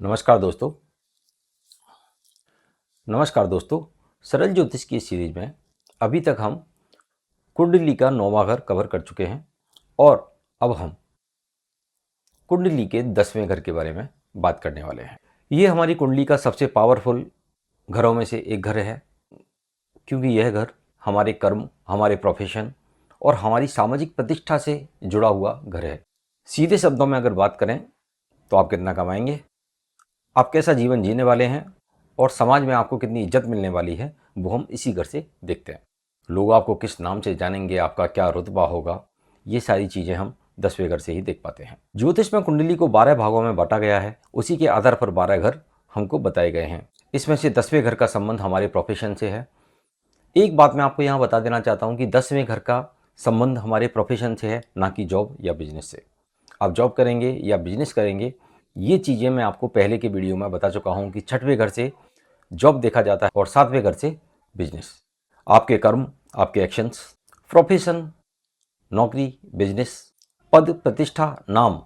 नमस्कार दोस्तों। सरल ज्योतिष की इस सीरीज में अभी तक हम कुंडली का 9वां घर कवर कर चुके हैं और अब हम कुंडली के 10वें घर के बारे में बात करने वाले हैं। ये हमारी कुंडली का सबसे पावरफुल घरों में से एक घर है, क्योंकि यह घर हमारे कर्म, हमारे प्रोफेशन और हमारी सामाजिक प्रतिष्ठा से जुड़ा हुआ घर है। सीधे शब्दों में अगर बात करें तो आप कितना कमाएंगे, आप कैसा जीवन जीने वाले हैं और समाज में आपको कितनी इज्जत मिलने वाली है, वो हम इसी घर से देखते हैं। लोग आपको किस नाम से जानेंगे, आपका क्या रुतबा होगा, ये सारी चीज़ें हम 10वें घर से ही देख पाते हैं। ज्योतिष में कुंडली को 12 भागों में बांटा गया है, उसी के आधार पर 12 घर हमको बताए गए हैं। इसमें से 10वें घर का संबंध हमारे प्रोफेशन से है। एक बात मैं आपको यहाँ बता देना चाहता हूँ कि 10वें घर का संबंध हमारे प्रोफेशन से है, ना कि जॉब या बिजनेस से। आप जॉब करेंगे या बिजनेस करेंगे, ये चीज़ें मैं आपको पहले के वीडियो में बता चुका हूँ कि 6वें घर से जॉब देखा जाता है और 7वें घर से बिजनेस। आपके कर्म, आपके एक्शंस, प्रोफेशन, नौकरी, बिजनेस, पद, प्रतिष्ठा, नाम,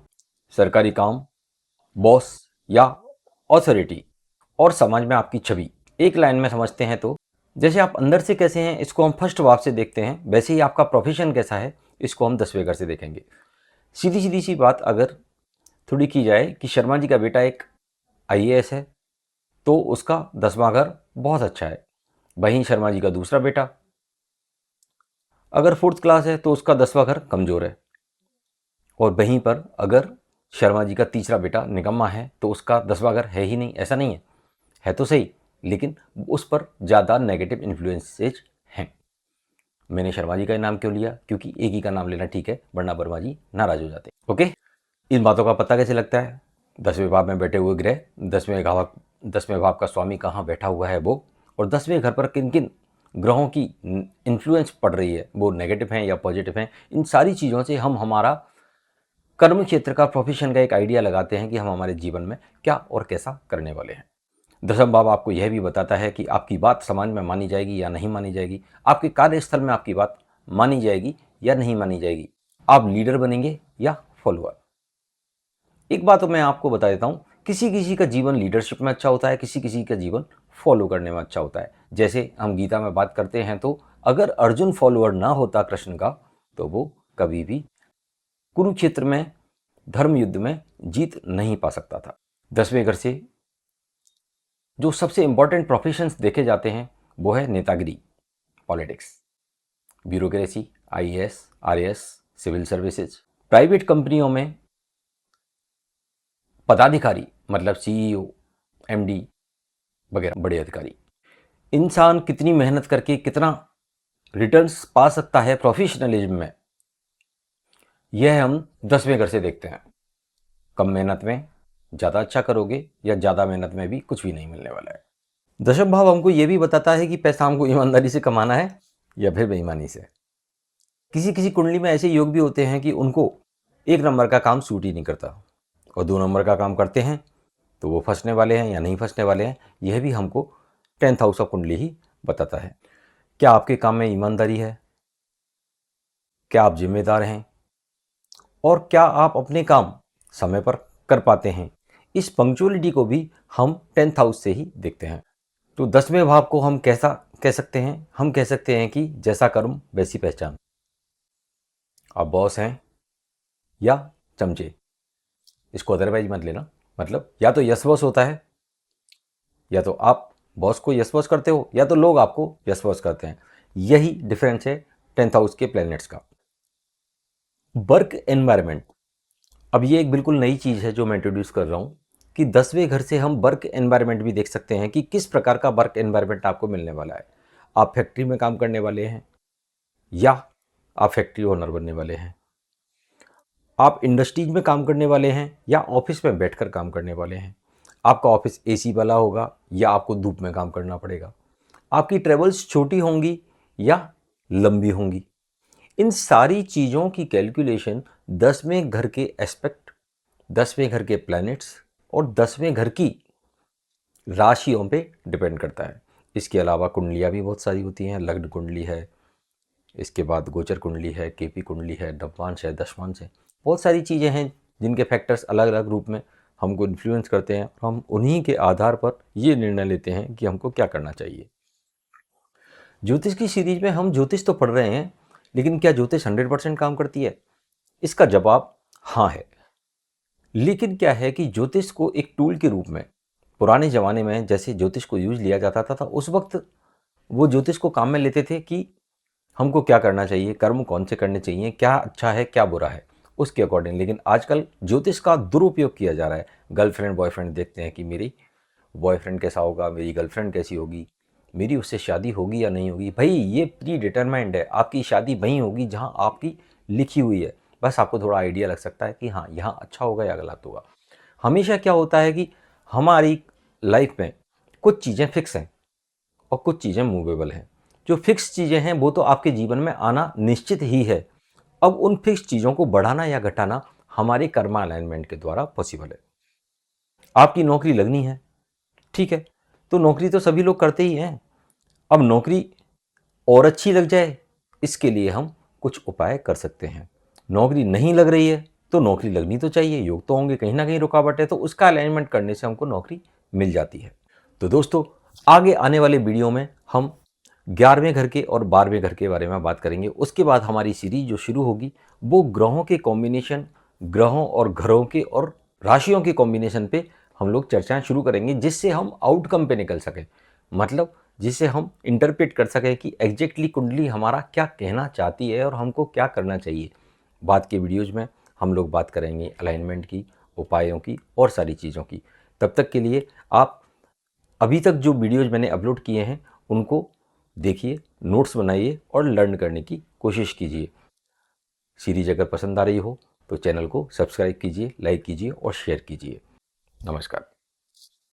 सरकारी काम, बॉस या ऑथोरिटी और समाज में आपकी छवि। एक लाइन में समझते हैं तो जैसे आप अंदर से कैसे हैं, इसको हम फर्स्ट भाव से देखते हैं, वैसे ही आपका प्रोफेशन कैसा है, इसको हम 10वें घर से देखेंगे। सीधी सीधी सी बात अगर थोड़ी की जाए कि शर्मा जी का बेटा एक IAS है, तो उसका 10वां घर बहुत अच्छा है। वहीं शर्मा जी का दूसरा बेटा अगर 4th क्लास है तो उसका 10वां घर कमज़ोर है। और वहीं पर अगर शर्मा जी का तीसरा बेटा निकम्मा है तो उसका 10वां घर है ही नहीं। ऐसा नहीं है तो सही, लेकिन उस पर ज़्यादा नेगेटिव इन्फ्लुएंसेज हैं। मैंने शर्मा जी का नाम क्यों लिया, क्योंकि एक ही का नाम लेना ठीक है, वरना वर्मा जी नाराज हो जाते। ओके, इन बातों का पता कैसे लगता है? 10वें भाव में बैठे हुए ग्रह, 10वें भाव का स्वामी कहाँ बैठा हुआ है वो, और 10वें घर पर किन किन ग्रहों की इन्फ्लुएंस पड़ रही है, वो नेगेटिव हैं या पॉजिटिव हैं, इन सारी चीज़ों से हम हमारा कर्म क्षेत्र का, प्रोफेशन का एक आइडिया लगाते हैं कि हम हमारे जीवन में क्या और कैसा करने वाले हैं। 10वां भाव आपको यह भी बताता है कि आपकी बात समाज में मानी जाएगी या नहीं मानी जाएगी, आपके कार्यस्थल में आपकी बात मानी जाएगी या नहीं मानी जाएगी, आप लीडर बनेंगे या फॉलोअर। एक बात तो मैं आपको बता देता हूँ, किसी किसी का जीवन लीडरशिप में अच्छा होता है, किसी किसी का जीवन फॉलो करने में अच्छा होता है। जैसे हम गीता में बात करते हैं तो अगर अर्जुन फॉलोअर ना होता कृष्ण का, तो वो कभी भी कुरुक्षेत्र में धर्म युद्ध में जीत नहीं पा सकता था। 10वें घर से जो सबसे इंपॉर्टेंट प्रोफेशंस देखे जाते हैं वो है नेतागिरी, politics, bureaucracy, IAS, RAS, civil services, private कंपनियों में पदाधिकारी मतलब CEO, MD वगैरह बड़े अधिकारी। इंसान कितनी मेहनत करके कितना रिटर्न्स पा सकता है प्रोफेशनलिज्म में, यह हम 10वें घर से देखते हैं। कम मेहनत में ज़्यादा अच्छा करोगे या ज़्यादा मेहनत में भी कुछ भी नहीं मिलने वाला है। 10वां भाव हमको ये भी बताता है कि पैसा हमको ईमानदारी से कमाना है या फिर बेईमानी से। किसी किसी कुंडली में ऐसे योग भी होते हैं कि उनको 1 नंबर का काम सूट ही नहीं करता और 2 नंबर का काम करते हैं, तो वो फंसने वाले हैं या नहीं फंसने वाले हैं, यह भी हमको 10th हाउस ऑफ कुंडली ही बताता है। क्या आपके काम में ईमानदारी है? क्या आप जिम्मेदार हैं? और क्या आप अपने काम समय पर कर पाते हैं? इस पंक्चुअलिटी को भी हम 10th हाउस से ही देखते हैं। तो 10वें भाव को हम कैसा कह सकते हैं? हम कह सकते हैं कि जैसा कर्म वैसी पहचान। आप बॉस हैं या चमचे, इसको अदरवाइज मत लेना। मतलब या तो यस बॉस होता है, या तो आप बॉस को यस बॉस करते हो, या तो लोग आपको यस बॉस करते हैं। यही डिफरेंस है 10th हाउस के प्लैनेट्स का। वर्क एनवायरनमेंट, अब ये एक बिल्कुल नई चीज़ है जो मैं इंट्रोड्यूस कर रहा हूँ कि 10वें घर से हम वर्क एनवायरनमेंट भी देख सकते हैं कि किस प्रकार का वर्क एनवायरनमेंट आपको मिलने वाला है। आप फैक्ट्री में काम करने वाले हैं या आप फैक्ट्री ओनर बनने वाले हैं, आप इंडस्ट्रीज में काम करने वाले हैं या ऑफिस में बैठकर काम करने वाले हैं, आपका ऑफिस AC वाला होगा या आपको धूप में काम करना पड़ेगा, आपकी ट्रेवल्स छोटी होंगी या लंबी होंगी। इन सारी चीज़ों की कैलकुलेशन 10वें घर के एस्पेक्ट, 10वें घर के प्लैनेट्स और 10वें घर की राशियों पे डिपेंड करता है। इसके अलावा कुंडलियाँ भी बहुत सारी होती हैं। लग्न कुंडली है, इसके बाद गोचर कुंडली है, KP कुंडली है, नवमांश है, दशमांश है, बहुत सारी चीज़ें हैं जिनके फैक्टर्स अलग अलग रूप में हमको इन्फ्लुएंस करते हैं, हम उन्हीं के आधार पर ये निर्णय लेते हैं कि हमको क्या करना चाहिए। ज्योतिष की सीरीज में हम ज्योतिष तो पढ़ रहे हैं, लेकिन क्या ज्योतिष 100% काम करती है? इसका जवाब हाँ है। लेकिन क्या है कि ज्योतिष को एक टूल के रूप में पुराने ज़माने में जैसे ज्योतिष को यूज लिया जाता था, उस वक्त वो ज्योतिष को काम में लेते थे कि हमको क्या करना चाहिए, कर्म कौन से करने चाहिए, क्या अच्छा है क्या बुरा है, उसके अकॉर्डिंग। लेकिन आजकल ज्योतिष का दुरुपयोग किया जा रहा है। गर्लफ्रेंड बॉयफ्रेंड देखते हैं कि मेरी बॉयफ्रेंड कैसा होगा, मेरी गर्लफ्रेंड कैसी होगी, मेरी उससे शादी होगी या नहीं होगी। भाई ये प्री डिटरमाइंड है, आपकी शादी वहीं होगी जहाँ आपकी लिखी हुई है। बस आपको थोड़ा आइडिया लग सकता है कि हाँ यहाँ अच्छा होगा या गलत होगा। हमेशा क्या होता है कि हमारी लाइफ में कुछ चीज़ें फिक्स हैं और कुछ चीज़ें मूवेबल हैं। जो फिक्स चीज़ें हैं वो तो आपके जीवन में आना निश्चित ही है। अब उन फिक्स चीज़ों को बढ़ाना या घटाना हमारे कर्मा अलाइनमेंट के द्वारा पॉसिबल है। आपकी नौकरी लगनी है, ठीक है, तो नौकरी तो सभी लोग करते ही हैं। अब नौकरी और अच्छी लग जाए, इसके लिए हम कुछ उपाय कर सकते हैं। नौकरी नहीं लग रही है तो नौकरी लगनी तो चाहिए, योग तो होंगे, कहीं ना कहीं रुकावट है, तो उसका अलाइनमेंट करने से हमको नौकरी मिल जाती है। तो दोस्तों, आगे आने वाले वीडियो में हम 11वें घर के और 12वें घर के बारे में बात करेंगे। उसके बाद हमारी सीरीज जो शुरू होगी वो ग्रहों के कॉम्बिनेशन, ग्रहों और घरों के और राशियों के कॉम्बिनेशन पे हम लोग चर्चाएं शुरू करेंगे, जिससे हम आउटकम पे निकल सकें। मतलब जिसे हम इंटरप्रेट कर सकें कि एग्जैक्टली कुंडली हमारा क्या कहना चाहती है और हमको क्या करना चाहिए। बाद के वीडियोज़ में हम लोग बात करेंगे अलाइनमेंट की, उपायों की और सारी चीज़ों की। तब तक के लिए आप अभी तक जो वीडियोज़ मैंने अपलोड किए हैं उनको देखिए, नोट्स बनाइए और लर्न करने की कोशिश कीजिए। सीरीज अगर पसंद आ रही हो तो चैनल को सब्सक्राइब कीजिए, लाइक कीजिए और शेयर कीजिए। नमस्कार।